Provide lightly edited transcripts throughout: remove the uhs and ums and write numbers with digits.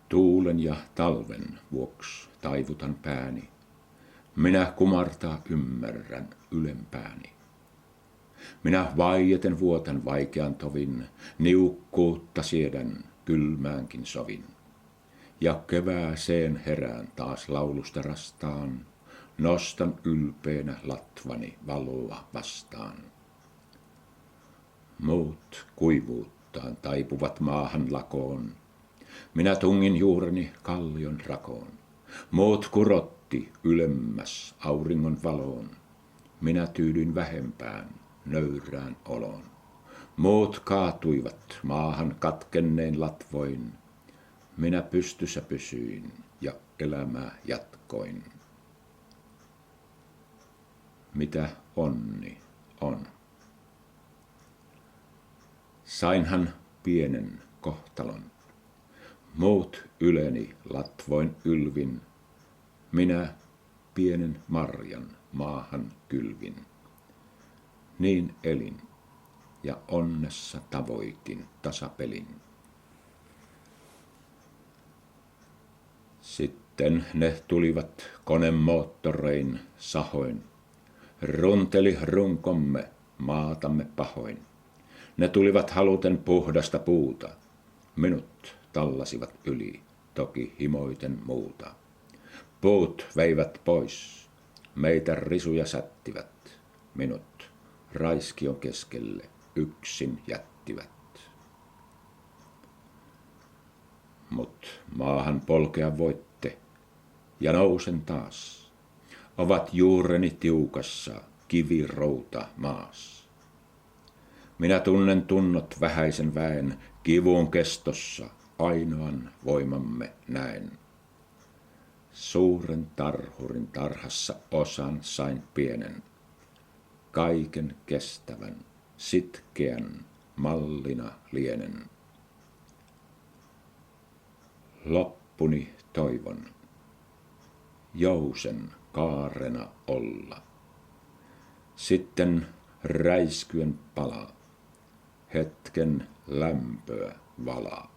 Tuulen ja talven vuoksi taivutan pääni. Minä kumartaa ymmärrän ylempääni. Minä vaieten vuotan vaikean tovin, niukkuutta siedän, kylmäänkin sovin. Ja kevääseen herään taas laulusta rastaan, nostan ylpeänä latvani valoa vastaan. Muut kuivuuttaan taipuvat maahan lakoon, minä tungin juureni kallion rakoon. Muut kurotti ylemmäs auringon valoon, minä tyydyin vähempään nöyrään oloon. Muut kaatuivat maahan katkenneen latvoin, minä pystyssä pysyin ja elämää jatkoin. Mitä onni on? Sainhan pienen kohtalon. Muut yleni latvoin ylvin, minä pienen marjan maahan kylvin. Niin elin ja onnessa tavoitin tasapelin. Sitten ne tulivat konemoottorein sahoin, runteli runkomme maatamme pahoin. Ne tulivat haluten puhdasta puuta, minut tallasivat yli, toki himoiten muuta. Puut veivät pois, meitä risuja sättivät, minut raiskion keskelle yksin jättivät. Mut maahan polkea voitte, ja nousen taas, ovat juureni tiukassa kivirouta maas. Minä tunnen tunnot vähäisen väen, kivun kestossa ainoan voimamme näen. Suuren tarhurin tarhassa osan sain pienen, kaiken kestävän, sitkeän mallina lienen. Loppuni toivon, jousen kaarena olla. Sitten räiskyen palaa, hetken lämpöä valaa,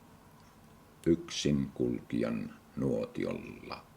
yksin kulkijan nuotiolla.